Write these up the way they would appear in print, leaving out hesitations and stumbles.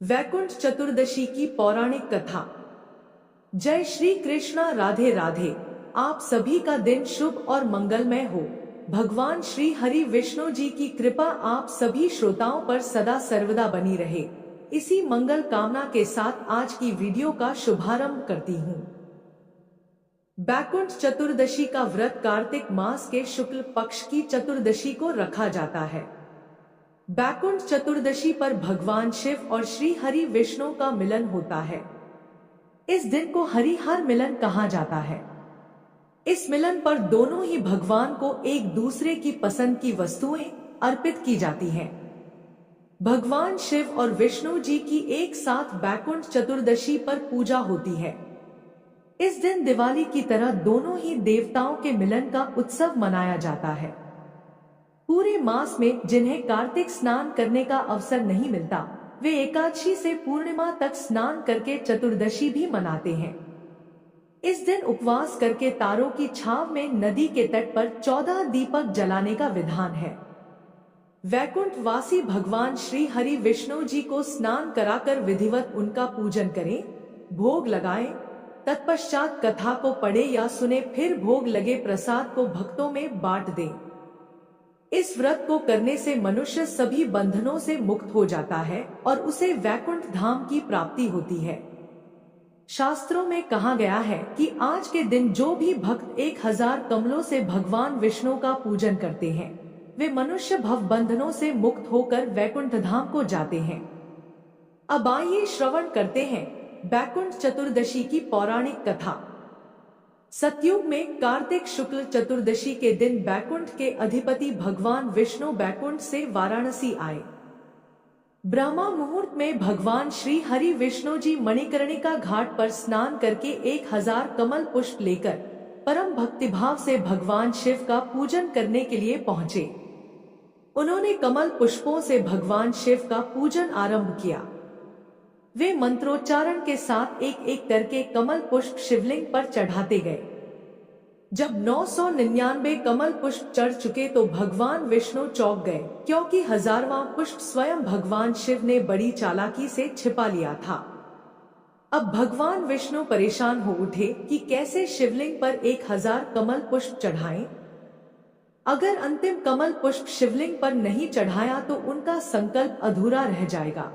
वैकुंठ चतुर्दशी की पौराणिक कथा। जय श्री कृष्णा, राधे राधे। आप सभी का दिन शुभ और मंगलमय हो। भगवान श्री हरि विष्णु जी की कृपा आप सभी श्रोताओं पर सदा सर्वदा बनी रहे। इसी मंगल कामना के साथ आज की वीडियो का शुभारंभ करती हूँ। वैकुंठ चतुर्दशी का व्रत कार्तिक मास के शुक्ल पक्ष की चतुर्दशी को रखा जाता है। वैकुंठ चतुर्दशी पर भगवान शिव और श्री हरि विष्णु का मिलन होता है। इस दिन को हरिहर मिलन कहा जाता है। इस मिलन पर दोनों ही भगवान को एक दूसरे की पसंद की वस्तुएं अर्पित की जाती हैं। भगवान शिव और विष्णु जी की एक साथ वैकुंठ चतुर्दशी पर पूजा होती है। इस दिन दिवाली की तरह दोनों ही देवताओं के मिलन का उत्सव मनाया जाता है। पूरे मास में जिन्हें कार्तिक स्नान करने का अवसर नहीं मिलता, वे एकादशी से पूर्णिमा तक स्नान करके चतुर्दशी भी मनाते हैं। इस दिन उपवास करके तारों की छाव में नदी के तट पर 14 दीपक जलाने का विधान है। वैकुंठ वासी भगवान श्री हरि विष्णु जी को स्नान कराकर विधिवत उनका पूजन करें, भोग लगाएं, तत्पश्चात कथा को पढ़े या सुने, फिर भोग लगे प्रसाद को भक्तों में बांट दें। इस व्रत को करने से मनुष्य सभी बंधनों से मुक्त हो जाता है और उसे वैकुंठ धाम की प्राप्ति होती है। शास्त्रों में कहा गया है कि आज के दिन जो भी भक्त 1000 कमलों से भगवान विष्णु का पूजन करते हैं, वे मनुष्य भव बंधनों से मुक्त होकर वैकुंठ धाम को जाते हैं। अब आइए श्रवण करते हैं वैकुंठ चतुर्दशी की पौराणिक कथा। सतयुग में कार्तिक शुक्ल चतुर्दशी के दिन वैकुंठ के अधिपति भगवान विष्णु वैकुंठ से वाराणसी आए। ब्रह्मा मुहूर्त में भगवान श्री हरि विष्णु जी मणिकर्णिका घाट पर स्नान करके 1000 कमल पुष्प लेकर परम भक्तिभाव से भगवान शिव का पूजन करने के लिए पहुंचे। उन्होंने कमल पुष्पों से भगवान शिव का पूजन आरंभ किया। वे मंत्रोच्चारण के साथ एक एक करके कमल पुष्प शिवलिंग पर चढ़ाते गए। जब 999 कमल पुष्प चढ़ चुके तो भगवान विष्णु चौंक गए, क्योंकि 1000वां पुष्प स्वयं भगवान शिव ने बड़ी चालाकी से छिपा लिया था। अब भगवान विष्णु परेशान हो उठे कि कैसे शिवलिंग पर 1000 कमल पुष्प चढ़ाएं। अगर अंतिम कमल पुष्प शिवलिंग पर नहीं चढ़ाया तो उनका संकल्प अधूरा रह जाएगा,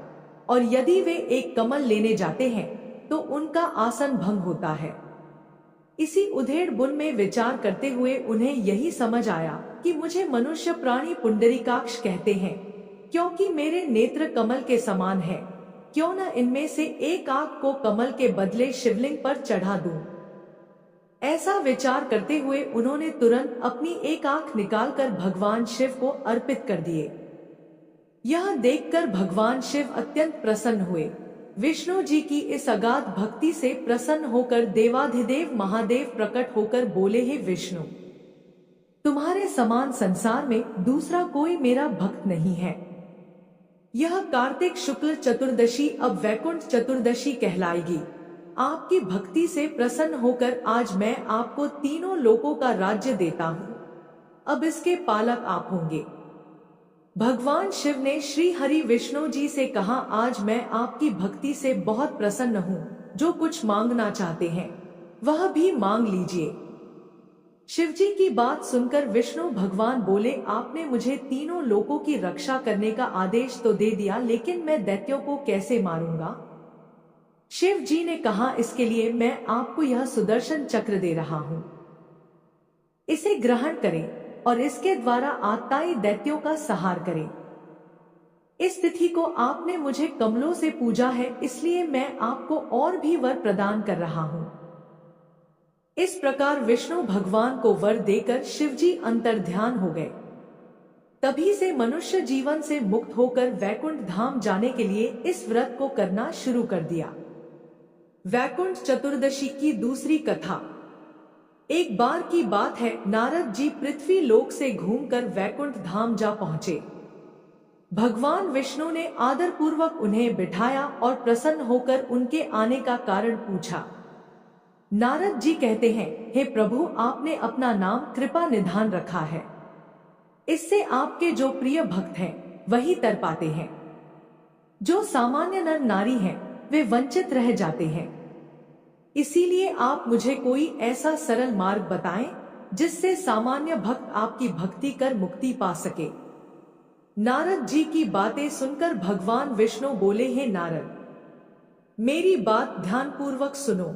और यदि वे एक कमल लेने जाते हैं तो उनका आसन भंग होता है। इसी उधेड़ बुन में विचार करते हुए उन्हें यही समझ आया कि मुझे मनुष्य प्राणी पुंडरीकाक्ष कहते हैं, क्योंकि मेरे नेत्र कमल के समान है। क्यों न इनमें से एक आंख को कमल के बदले शिवलिंग पर चढ़ा दूं। ऐसा विचार करते हुए उन्होंने तुरंत अपनी एक आंख निकालकर भगवान शिव को अर्पित कर दिए। यह देखकर भगवान शिव अत्यंत प्रसन्न हुए। विष्णु जी की इस अगाध भक्ति से प्रसन्न होकर देवाधिदेव महादेव प्रकट होकर बोले, हे विष्णु, तुम्हारे समान संसार में दूसरा कोई मेरा भक्त नहीं है। यह कार्तिक शुक्ल चतुर्दशी अब वैकुंठ चतुर्दशी कहलाएगी। आपकी भक्ति से प्रसन्न होकर आज मैं आपको तीनों लोकों का राज्य देता हूँ। अब इसके पालक आप होंगे। भगवान शिव ने श्री हरि विष्णु जी से कहा, आज मैं आपकी भक्ति से बहुत प्रसन्न हूँ। जो कुछ मांगना चाहते हैं वह भी मांग लीजिए। शिव जी की बात सुनकर विष्णु भगवान बोले, आपने मुझे तीनों लोकों की रक्षा करने का आदेश तो दे दिया, लेकिन मैं दैत्यों को कैसे मारूंगा। शिव जी ने कहा, इसके लिए मैं आपको यह सुदर्शन चक्र दे रहा हूँ, इसे ग्रहण करें और इसके द्वारा आत्ताई दैत्यों का संहार करें। इस तिथि को आपने मुझे कमलों से पूजा है, इसलिए मैं आपको और भी वर प्रदान कर रहा हूँ। इस प्रकार विष्णु भगवान को वर देकर शिवजी अंतर्ध्यान हो गए। तभी से मनुष्य जीवन से मुक्त होकर वैकुंठ धाम जाने के लिए इस व्रत को करना शुरू कर दिया। वैकुंठ चतुर्दशी की दूसरी कथा। एक बार की बात है, नारद जी पृथ्वी लोक से घूमकर वैकुंठ धाम जा पहुंचे। भगवान विष्णु ने आदर पूर्वक उन्हें बिठाया और प्रसन्न होकर उनके आने का कारण पूछा। नारद जी कहते हैं, हे प्रभु, आपने अपना नाम कृपा निधान रखा है। इससे आपके जो प्रिय भक्त हैं वही तर पाते हैं। जो सामान्य नर नारी हैं, वे वंचित रह जाते हैं। इसीलिए आप मुझे कोई ऐसा सरल मार्ग बताएं जिससे सामान्य भक्त आपकी भक्ति कर मुक्ति पा सके। नारद जी की बातें सुनकर भगवान विष्णु बोले, हे नारद, मेरी बात ध्यानपूर्वक सुनो।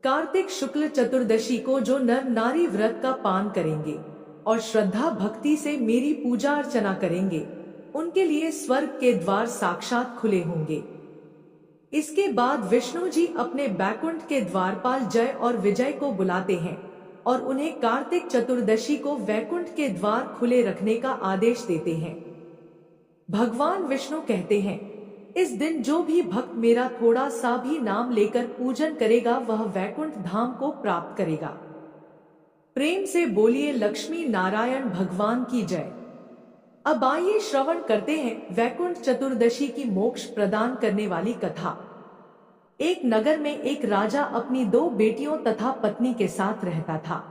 कार्तिक शुक्ल चतुर्दशी को जो नर नारी व्रत का पान करेंगे और श्रद्धा भक्ति से मेरी पूजा अर्चना करेंगे, उनके लिए स्वर्ग के द्वार साक्षात खुले होंगे। इसके बाद विष्णु जी अपने बैकुंठ के द्वारपाल जय और विजय को बुलाते हैं और उन्हें कार्तिक चतुर्दशी को वैकुंठ के द्वार खुले रखने का आदेश देते हैं। भगवान विष्णु कहते हैं, इस दिन जो भी भक्त मेरा थोड़ा सा भी नाम लेकर पूजन करेगा वह वैकुंठ धाम को प्राप्त करेगा। प्रेम से बोलिए लक्ष्मी नारायण भगवान की जय। अब आइए श्रवण करते हैं वैकुंठ चतुर्दशी की मोक्ष प्रदान करने वाली कथा। एक नगर में एक राजा अपनी 2 बेटियों तथा पत्नी के साथ रहता था।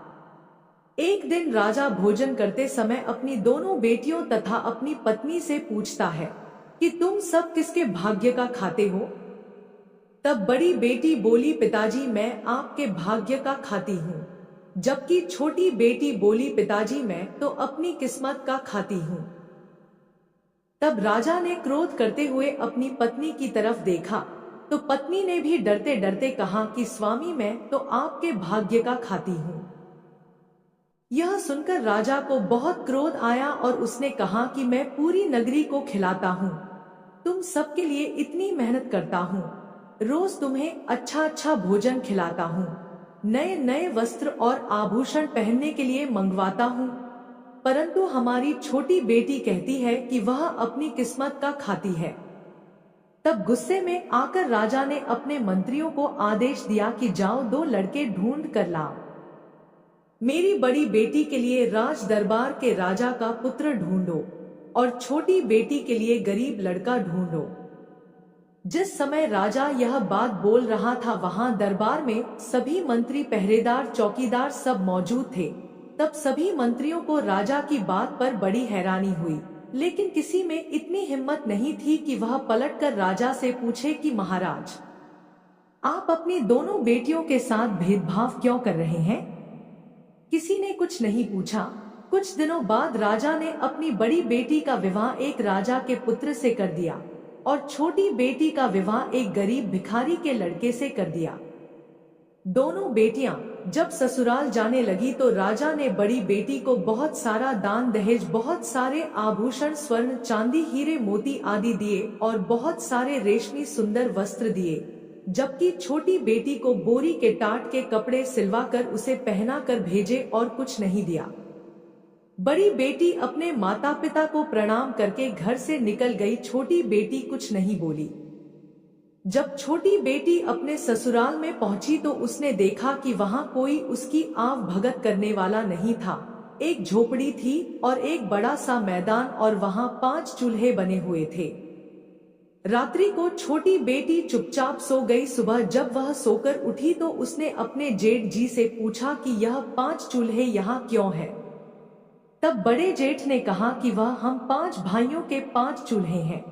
एक दिन राजा भोजन करते समय अपनी दोनों बेटियों तथा अपनी पत्नी से पूछता है कि तुम सब किसके भाग्य का खाते हो? तब बड़ी बेटी बोली, पिताजी मैं आपके भाग्य का खाती हूँ। जबकि छोटी बेटी बोली, पिताजी मैं तो अपनी किस्मत का खाती हूँ। तब राजा ने क्रोध करते हुए अपनी पत्नी की तरफ देखा तो पत्नी ने भी डरते डरते कहा कि स्वामी मैं तो आपके भाग्य का खाती हूँ। यह सुनकर राजा को बहुत क्रोध आया और उसने कहा कि मैं पूरी नगरी को खिलाता हूँ, तुम सबके लिए इतनी मेहनत करता हूँ, रोज तुम्हें अच्छा अच्छा भोजन खिलाता हूँ, नए नए वस्त्र और आभूषण पहनने के लिए मंगवाता हूँ, परंतु हमारी छोटी बेटी कहती है कि वह अपनी किस्मत का खाती है। तब गुस्से में आकर राजा ने अपने मंत्रियों को आदेश दिया कि जाओ 2 लड़के ढूंढ कर लाओ। मेरी बड़ी बेटी के लिए राज दरबार के राजा का पुत्र ढूंढो और छोटी बेटी के लिए गरीब लड़का ढूंढो। जिस समय राजा यह बात बोल रहा था वहां दरबार में सभी मंत्री, पहरेदार, चौकीदार सब मौजूद थे। तब सभी मंत्रियों को राजा की बात पर बड़ी हैरानी हुई, लेकिन किसी में इतनी हिम्मत नहीं थी कि वह पलटकर राजा से पूछे कि महाराज, आप अपनी दोनों बेटियों के साथ भेदभाव क्यों कर रहे हैं? किसी ने कुछ नहीं पूछा। कुछ दिनों बाद राजा ने अपनी बड़ी बेटी का विवाह एक राजा के पुत्र से कर दिया और छोटी बेटी का विवाह एक गरीब भिखारी के लड़के से कर दिया। दोनों बेटियां जब ससुराल जाने लगी तो राजा ने बड़ी बेटी को बहुत सारा दान दहेज, बहुत सारे आभूषण, स्वर्ण, चांदी, हीरे, मोती आदि दिए और बहुत सारे रेशमी सुंदर वस्त्र दिए, जबकि छोटी बेटी को बोरी के टाट के कपड़े सिलवाकर उसे पहना कर भेजे और कुछ नहीं दिया। बड़ी बेटी अपने माता पिता को प्रणाम करके घर से निकल गई, छोटी बेटी कुछ नहीं बोली। जब छोटी बेटी अपने ससुराल में पहुंची तो उसने देखा कि वहां कोई उसकी आव भगत करने वाला नहीं था। एक झोपड़ी थी और एक बड़ा सा मैदान और वहां 5 चूल्हे बने हुए थे। रात्रि को छोटी बेटी चुपचाप सो गई। सुबह जब वह सोकर उठी तो उसने अपने जेठ जी से पूछा कि यह 5 चूल्हे यहाँ क्यों है? तब बड़े जेठ ने कहा कि वह हम 5 भाइयों के 5 चूल्हे हैं।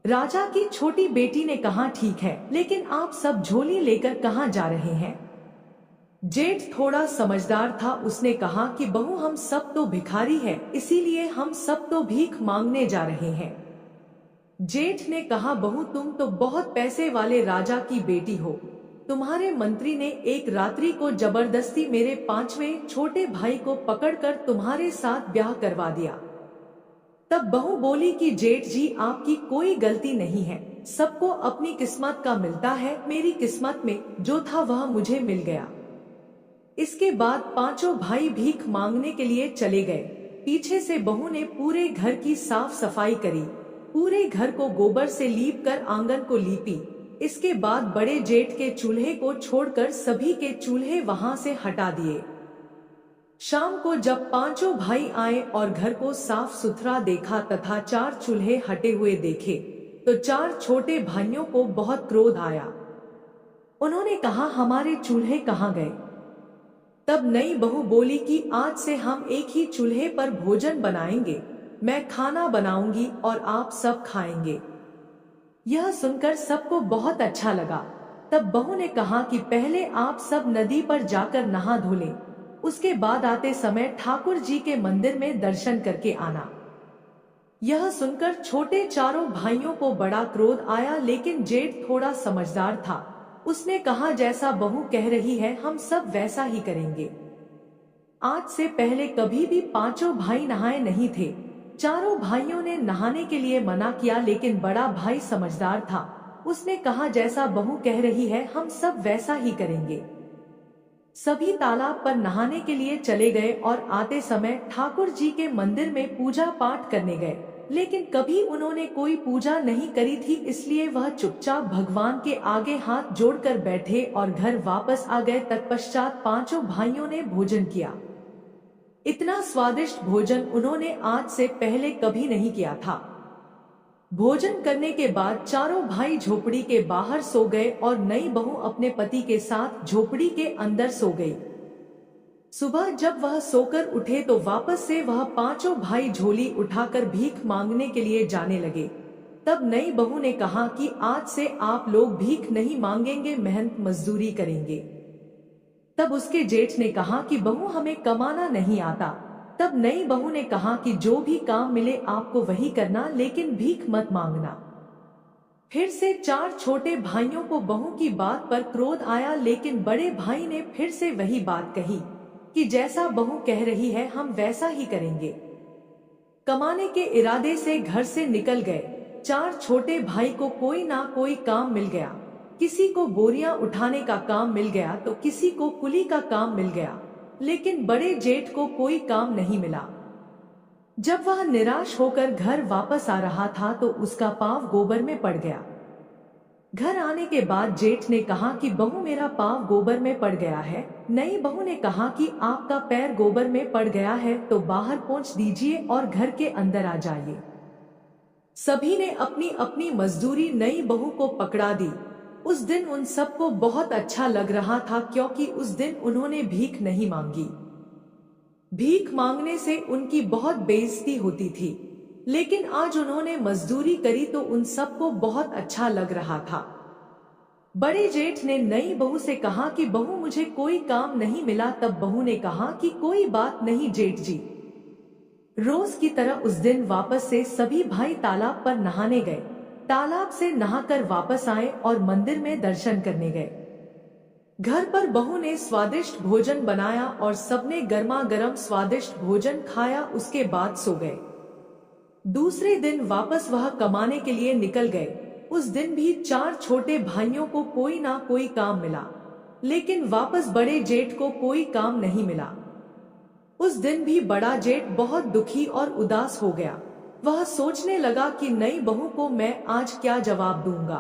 राजा की छोटी बेटी ने कहा, ठीक है, लेकिन आप सब झोली लेकर कहाँ जा रहे हैं? जेठ थोड़ा समझदार था, उसने कहा कि बहू हम सब तो भिखारी हैं, इसीलिए हम सब तो भीख मांगने जा रहे हैं। जेठ ने कहा, बहू तुम तो बहुत पैसे वाले राजा की बेटी हो, तुम्हारे मंत्री ने एक रात्रि को जबरदस्ती मेरे 5वें छोटे भाई को पकड़कर तुम्हारे साथ ब्याह करवा दिया। तब बहू बोली कि जेठ जी आपकी कोई गलती नहीं है, सबको अपनी किस्मत का मिलता है, मेरी किस्मत में जो था वह मुझे मिल गया। इसके बाद 5 भाई भीख मांगने के लिए चले गए। पीछे से बहू ने पूरे घर की साफ सफाई करी, पूरे घर को गोबर से लीप कर आंगन को लीपी। इसके बाद बड़े जेठ के चूल्हे को छोड़कर सभी के चूल्हे वहां से हटा दिए। शाम को जब 5 भाई आए और घर को साफ सुथरा देखा तथा 4 चूल्हे हटे हुए देखे तो 4 छोटे भाइयों को बहुत क्रोध आया। उन्होंने कहा, हमारे चूल्हे कहाँ गए? तब नई बहू बोली कि आज से हम एक ही चूल्हे पर भोजन बनाएंगे, मैं खाना बनाऊंगी और आप सब खाएंगे। यह सुनकर सबको बहुत अच्छा लगा। तब बहू ने कहा कि पहले आप सब नदी पर जाकर नहा धो लें, उसके बाद आते समय ठाकुर जी के मंदिर में दर्शन करके आना। यह सुनकर छोटे चारों भाइयों को बड़ा क्रोध आया, लेकिन जेठ थोड़ा समझदार था। उसने कहा जैसा बहू कह रही है हम सब वैसा ही करेंगे। आज से पहले कभी भी पांचों भाई नहाए नहीं थे। चारों भाइयों ने नहाने के लिए मना किया, लेकिन बड़ा भाई समझदार था। उसने कहा जैसा बहू कह रही है हम सब वैसा ही करेंगे। सभी तालाब पर नहाने के लिए चले गए और आते समय ठाकुर जी के मंदिर में पूजा पाठ करने गए, लेकिन कभी उन्होंने कोई पूजा नहीं करी थी, इसलिए वह चुपचाप भगवान के आगे हाथ जोड़कर बैठे और घर वापस आ गए। तत्पश्चात पांचों भाइयों ने भोजन किया। इतना स्वादिष्ट भोजन उन्होंने आज से पहले कभी नहीं किया था। भोजन करने के बाद चारों भाई झोपड़ी के बाहर सो गए और नई बहू अपने पति के साथ झोपड़ी के अंदर सो गई। सुबह जब वह सोकर उठे तो वापस से वह पांचों भाई झोली उठाकर भीख मांगने के लिए जाने लगे। तब नई बहू ने कहा कि आज से आप लोग भीख नहीं मांगेंगे, मेहनत मजदूरी करेंगे। तब उसके जेठ ने कहा कि बहू हमें कमाना नहीं आता। तब नई बहू ने कहा कि जो भी काम मिले आपको वही करना, लेकिन भीख मत मांगना। फिर से चार छोटे भाइयों को बहू की बात पर क्रोध आया, लेकिन बड़े भाई ने फिर से वही बात कही कि जैसा बहू कह रही है हम वैसा ही करेंगे। कमाने के इरादे से घर से निकल गए। चार छोटे भाई को कोई ना कोई काम मिल गया। किसी को बोरियां उठाने का काम मिल गया तो किसी को कुली का काम मिल गया, लेकिन बड़े जेठ को कोई काम नहीं मिला। जब वह निराश होकर घर वापस आ रहा था तो उसका पांव गोबर में पड़ गया। घर आने के बाद जेठ ने कहा कि बहू मेरा पांव गोबर में पड़ गया है। नई बहू ने कहा कि आपका पैर गोबर में पड़ गया है तो बाहर पहुंच दीजिए और घर के अंदर आ जाइए। सभी ने अपनी अपनी मजदूरी नई बहू को पकड़ा दी। उस दिन उन सबको बहुत अच्छा लग रहा था, क्योंकि उस दिन उन्होंने भीख नहीं मांगी। भीख मांगने से उनकी बहुत बेइज्जती होती थी, लेकिन आज उन्होंने मजदूरी करी तो उन सबको बहुत अच्छा लग रहा था। बड़े जेठ ने नई बहू से कहा कि बहू मुझे कोई काम नहीं मिला। तब बहू ने कहा कि कोई बात नहीं जेठ जी। रोज की तरह उस दिन वापस से सभी भाई तालाब पर नहाने गए। तालाब से नहाकर वापस आए और मंदिर में दर्शन करने गए। घर पर बहू ने स्वादिष्ट भोजन बनाया और सबने गर्मा गर्म स्वादिष्ट भोजन खाया। उसके बाद सो गए। दूसरे दिन वापस वह कमाने के लिए निकल गए। उस दिन भी चार छोटे भाइयों को कोई ना कोई काम मिला, लेकिन वापस बड़े जेठ को कोई काम नहीं मिला। उस दिन भी बड़ा जेठ बहुत दुखी और उदास हो गया। वह सोचने लगा कि नई बहू को मैं आज क्या जवाब दूंगा।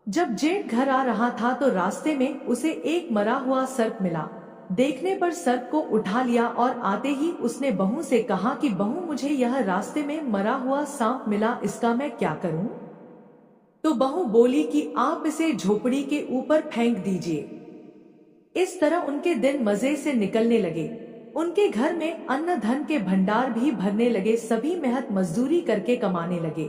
जब जेठ घर आ रहा था तो रास्ते में उसे एक मरा हुआ सर्प मिला। देखने पर सर्प को उठा लिया और आते ही उसने बहू से कहा कि बहू मुझे यह रास्ते में मरा हुआ सांप मिला, इसका मैं क्या करूं? तो बहू बोली कि आप इसे झोपड़ी के ऊपर फेंक दीजिए। इस तरह उनके दिन मजे से निकलने लगे। उनके घर में अन्न धन के भंडार भी भरने लगे। सभी मेहनत मजदूरी करके कमाने लगे।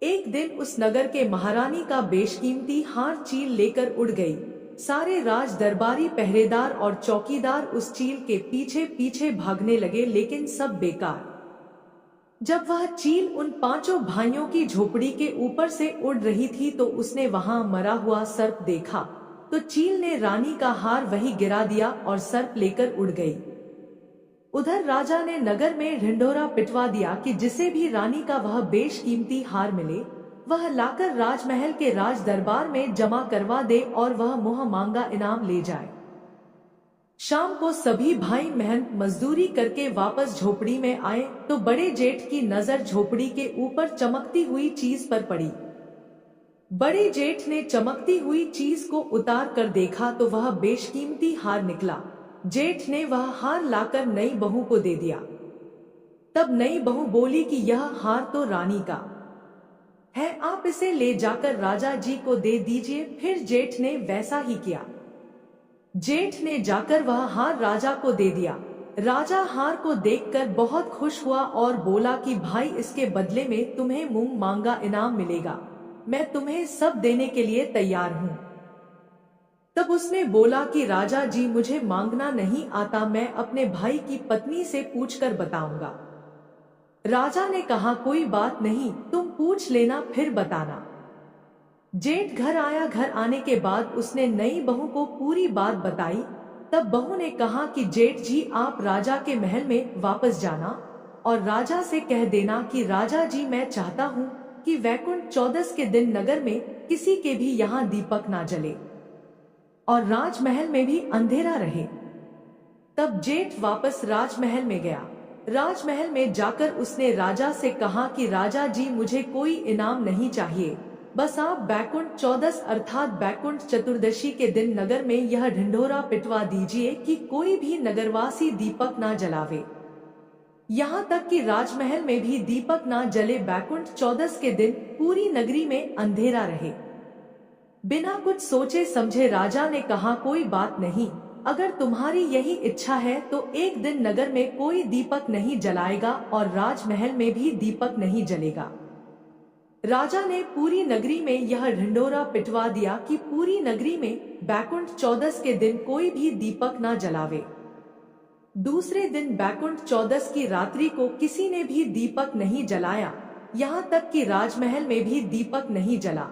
एक दिन उस नगर के महारानी का बेशकीमती हार चील लेकर उड़ गई। सारे राज दरबारी पहरेदार और चौकीदार उस चील के पीछे पीछे भागने लगे, लेकिन सब बेकार। जब वह चील उन पांचों भाइयों की झोपड़ी के ऊपर से उड़ रही थी तो उसने वहां मरा हुआ सर्प देखा, तो चील ने रानी का हार वही गिरा दिया और सर्प लेकर उड़ गई। उधर राजा ने नगर में ढिंढोरा पिटवा दिया कि जिसे भी रानी का वह बेशकीमती हार मिले वह लाकर राजमहल के राज दरबार में जमा करवा दे और वह मुंह मांगा इनाम ले जाए। शाम को सभी भाई मेहनत मजदूरी करके वापस झोपड़ी में आए तो बड़े जेठ की नजर झोपड़ी के ऊपर चमकती हुई चीज पर पड़ी। बड़े जेठ ने चमकती हुई चीज को उतार कर देखा तो वह बेशकीमती हार निकला। जेठ ने वह हार लाकर नई बहू को दे दिया। तब नई बहू बोली कि यह हार तो रानी का है, आप इसे ले जाकर राजा जी को दे दीजिए। फिर जेठ ने वैसा ही किया। जेठ ने जाकर वह हार राजा को दे दिया। राजा हार को देखकर बहुत खुश हुआ और बोला कि भाई, इसके बदले में तुम्हें मूंग मांगा इनाम मिलेगा। मैं तुम्हें सब देने के लिए तैयार हूँ। तब उसने बोला कि राजा जी, मुझे मांगना नहीं आता, मैं अपने भाई की पत्नी से पूछकर बताऊंगा। राजा ने कहा, कोई बात नहीं, तुम पूछ लेना फिर बताना। जेठ घर आया। घर आने के बाद उसने नई बहू को पूरी बात बताई। तब बहू ने कहा कि जेठ जी, आप राजा के महल में वापस जाना और राजा से कह देना कि राजा जी, मैं चाहता हूँ कि वैकुंठ चौदस के दिन नगर में किसी के भी यहाँ दीपक ना जले और राजमहल में भी अंधेरा रहे। तब जेठ वापस राजमहल में गया। राजमहल में जाकर उसने राजा से कहा कि राजा जी, मुझे कोई इनाम नहीं चाहिए, बस आप बैकुंठ चौदस अर्थात बैकुंठ चतुर्दशी के दिन नगर में यह ढिंढोरा पिटवा दीजिए कि कोई भी नगरवासी दीपक ना जलावे, यहाँ तक कि राजमहल में भी दीपक ना जले। बैकुंठ चौदस के दिन पूरी नगरी में अंधेरा रहे। बिना कुछ सोचे समझे राजा ने कहा, कोई बात नहीं, अगर तुम्हारी यही इच्छा है तो एक दिन नगर में कोई दीपक नहीं जलाएगा और राजमहल में भी दीपक नहीं जलेगा। राजा ने पूरी नगरी में यह ढिंढोरा पिटवा दिया कि पूरी नगरी में बैकुंठ चौदस के दिन कोई भी दीपक ना जलावे। दूसरे दिन बैकुंठ चौदस की रात्रि को किसी ने भी दीपक नहीं जलाया, यहाँ तक कि राजमहल में भी दीपक नहीं जला।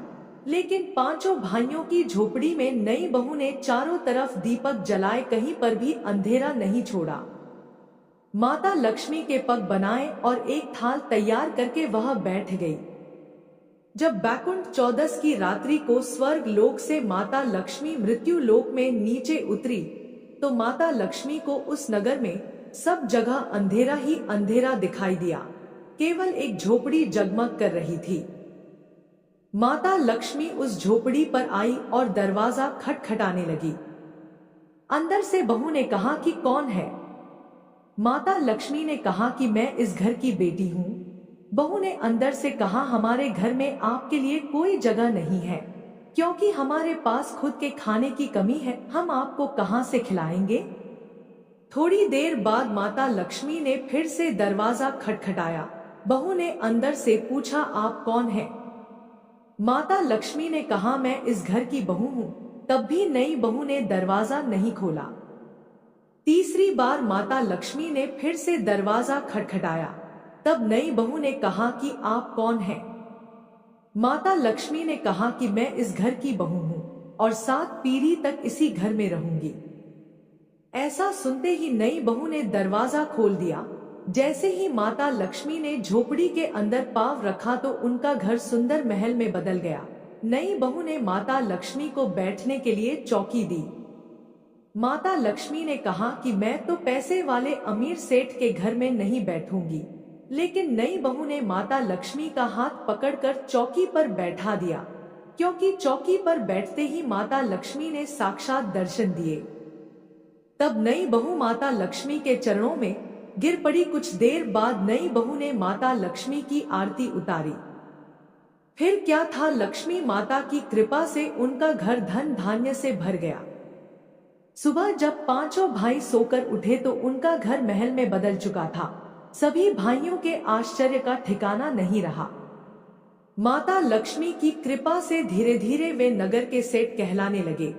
लेकिन पांचों भाइयों की झोपड़ी में नई बहू ने चारों तरफ दीपक जलाए, कहीं पर भी अंधेरा नहीं छोड़ा। माता लक्ष्मी के पग बनाए और एक थाल तैयार करके वह बैठ गई। जब बैकुंठ चौदस की रात्रि को स्वर्ग लोक से माता लक्ष्मी मृत्यु लोक में नीचे उतरी तो माता लक्ष्मी को उस नगर में सब जगह अंधेरा ही अंधेरा दिखाई दिया। केवल एक झोपड़ी जगमग कर रही थी। माता लक्ष्मी उस झोपड़ी पर आई और दरवाजा खटखटाने लगी। अंदर से बहू ने कहा कि कौन है? माता लक्ष्मी ने कहा कि मैं इस घर की बेटी हूँ। बहू ने अंदर से कहा, हमारे घर में आपके लिए कोई जगह नहीं है, क्योंकि हमारे पास खुद के खाने की कमी है, हम आपको कहां से खिलाएंगे। थोड़ी देर बाद माता लक्ष्मी ने फिर से दरवाजा खटखटाया। बहू ने अंदर से पूछा, आप कौन हैं? माता लक्ष्मी ने कहा, मैं इस घर की बहू हूँ। तब भी नई बहू ने दरवाजा नहीं खोला। तीसरी बार माता लक्ष्मी ने फिर से दरवाजा खटखटाया। तब नई बहू ने कहा कि आप कौन हैं? माता लक्ष्मी ने कहा कि मैं इस घर की बहू हूँ और 7 पीढ़ी तक इसी घर में रहूंगी। ऐसा सुनते ही नई बहू ने दरवाजा खोल दिया। जैसे ही माता लक्ष्मी ने झोपड़ी के अंदर पांव रखा तो उनका घर सुंदर महल में बदल गया। नई बहू ने माता लक्ष्मी को बैठने के लिए चौकी दी। माता लक्ष्मी ने कहा कि मैं तो पैसे वाले अमीर सेठ के घर में नहीं बैठूंगी। लेकिन नई बहू ने माता लक्ष्मी का हाथ पकड़कर चौकी पर बैठा दिया, क्योंकि चौकी पर बैठते ही माता लक्ष्मी ने साक्षात दर्शन दिए। तब नई बहू माता लक्ष्मी के चरणों में गिर पड़ी। कुछ देर बाद नई बहू ने माता लक्ष्मी की आरती उतारी। फिर क्या था, लक्ष्मी माता की कृपा से उनका घर धन धान्य से भर गया। सुबह जब पांचों भाई सोकर उठे तो उनका घर महल में बदल चुका था। सभी भाइयों के आश्चर्य का ठिकाना नहीं रहा। माता लक्ष्मी की कृपा से धीरे धीरे वे नगर के सेठ कहलाने लगे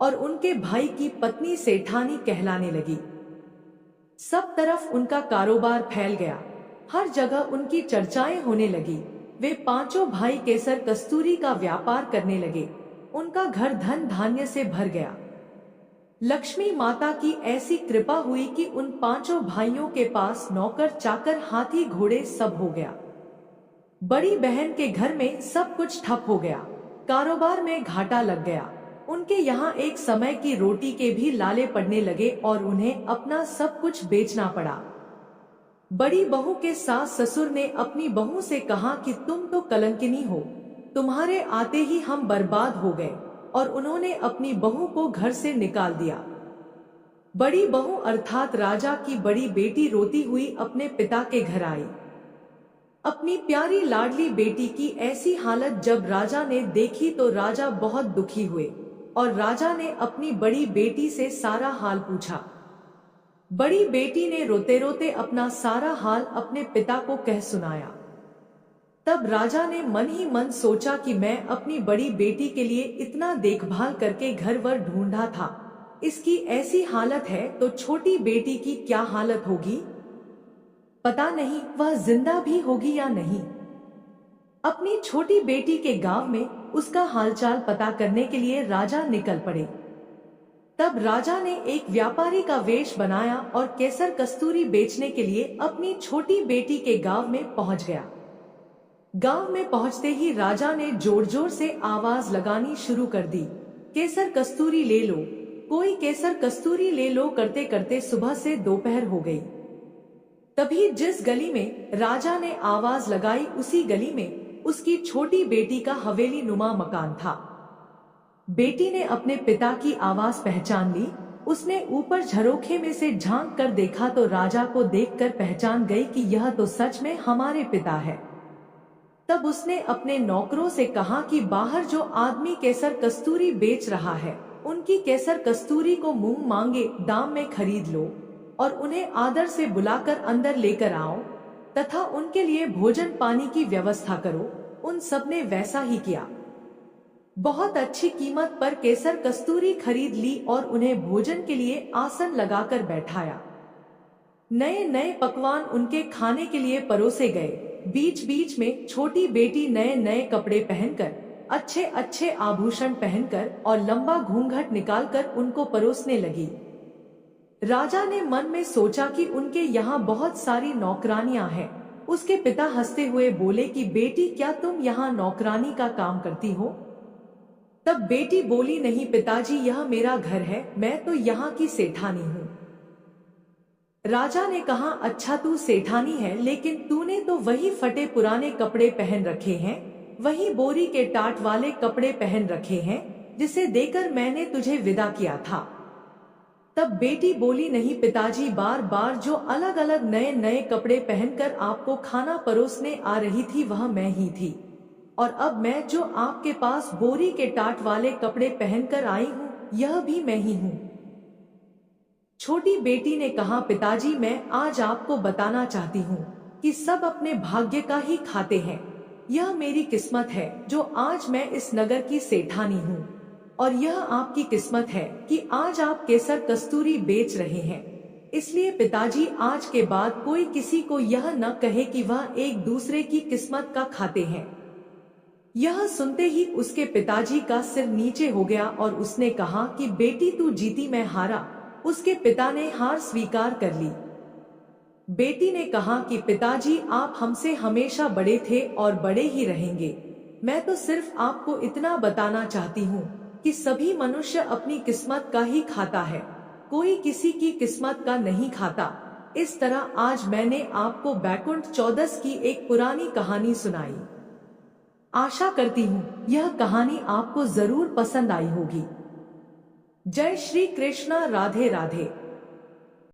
और उनके भाई की पत्नी सेठानी कहलाने लगी। सब तरफ उनका कारोबार फैल गया। हर जगह उनकी चर्चाएं होने लगी। वे पांचों भाई केसर कस्तूरी का व्यापार करने लगे। उनका घर धन धान्य से भर गया। लक्ष्मी माता की ऐसी कृपा हुई कि उन पांचों भाइयों के पास नौकर चाकर हाथी घोड़े सब हो गया। बड़ी बहन के घर में सब कुछ ठप हो गया। कारोबार में घाटा लग गया। उनके यहाँ एक समय की रोटी के भी लाले पड़ने लगे और उन्हें अपना सब कुछ बेचना पड़ा। बड़ी बहू के सास ससुर ने अपनी बहू से कहा कि तुम तो कलंकिनी हो, तुम्हारे आते ही हम बर्बाद हो गए, और उन्होंने अपनी बहू को घर से निकाल दिया। बड़ी बहू अर्थात राजा की बड़ी बेटी रोती हुई अपने पिता के घर आई। अपनी प्यारी लाडली बेटी की ऐसी हालत जब राजा ने देखी तो राजा बहुत दुखी हुए और राजा ने अपनी बड़ी बेटी से सारा हाल पूछा। बड़ी बेटी ने रोते रोते अपना सारा हाल अपने पिता को कह सुनाया। तब राजा ने मन ही मन सोचा कि मैं अपनी बड़ी बेटी के लिए इतना देखभाल करके घर वर ढूंढा था, इसकी ऐसी हालत है तो छोटी बेटी की क्या हालत होगी। पता नहीं वह जिंदा भी होगी या नहीं। अपनी छोटी बेटी के गांव में उसका हालचाल पता करने के लिए राजा निकल पड़े। तब राजा ने एक व्यापारी का वेश बनाया और केसर कस्तूरी बेचने के लिए अपनी छोटी बेटी के गांव में पहुंच गया। गांव में पहुंचते ही राजा ने जोर जोर से आवाज लगानी शुरू कर दी, केसर कस्तूरी ले लो, कोई केसर कस्तूरी ले लो। करते करते सुबह से दोपहर हो गई। तभी जिस गली में राजा ने आवाज लगाई उसी गली में उसकी छोटी बेटी का हवेली नुमा मकान था। बेटी ने अपने पिता की आवाज पहचान ली। उसने ऊपर झरोखे में से झांक कर देखा तो राजा को देखकर पहचान गई कि यह तो सच में हमारे पिता है। तब उसने अपने नौकरों से कहा कि बाहर जो आदमी केसर कस्तूरी बेच रहा है उनकी केसर कस्तूरी को मुंह मांगे दाम में खरीद लो और उन्हें आदर से बुलाकर अंदर लेकर आओ तथा उनके लिए भोजन पानी की व्यवस्था करो। उन सब ने वैसा ही किया। बहुत अच्छी कीमत पर केसर कस्तूरी खरीद ली और उन्हें भोजन के लिए आसन लगाकर बैठाया। नए नए पकवान उनके खाने के लिए परोसे गए। बीच बीच में छोटी बेटी नए नए कपड़े पहनकर, अच्छे अच्छे आभूषण पहनकर और लंबा घूंघट निकालकर उनको परोसने लगी। राजा ने मन में सोचा कि उनके यहाँ बहुत सारी नौकरानियां हैं। उसके पिता हंसते हुए बोले कि बेटी क्या तुम यहाँ नौकरानी का काम करती हो? तब बेटी बोली, नहीं पिताजी, यह मेरा घर है, मैं तो यहाँ की सेठानी हूँ। राजा ने कहा, अच्छा तू सेठानी है, लेकिन तूने तो वही फटे पुराने कपड़े पहन रखे हैं, वही बोरी के टाट वाले कपड़े पहन रखे हैं जिसे देकर मैंने तुझे विदा किया था। तब बेटी बोली, नहीं पिताजी, बार बार जो अलग अलग नए नए कपड़े पहनकर आपको खाना परोसने आ रही थी वह मैं ही थी, और अब मैं जो आपके पास बोरी के टाट वाले कपड़े पहनकर आई हूँ यह भी मैं ही हूँ। छोटी बेटी ने कहा, पिताजी मैं आज आपको बताना चाहती हूँ कि सब अपने भाग्य का ही खाते हैं। यह मेरी किस्मत है जो आज मैं इस नगर की सेठानी हूँ, और यह आपकी किस्मत है कि आज आप केसर कस्तूरी बेच रहे हैं। इसलिए पिताजी आज के बाद कोई किसी को यह न कहे कि वह एक दूसरे की किस्मत का खाते हैं। यह सुनते ही उसके पिताजी का सिर नीचे हो गया और उसने कहा कि बेटी तू जीती, मैं हारा। उसके पिता ने हार स्वीकार कर ली। बेटी ने कहा कि पिताजी आप हमसे हमेशा बड़े थे और बड़े ही रहेंगे। मैं तो सिर्फ आपको इतना बताना चाहती हूँ कि सभी मनुष्य अपनी किस्मत का ही खाता है, कोई किसी की किस्मत का नहीं खाता। इस तरह आज मैंने आपको बैकुंठ चौदस की एक पुरानी कहानी सुनाई। आशा करती हूँ यह कहानी आपको जरूर पसंद आई होगी। जय श्री कृष्णा। राधे राधे।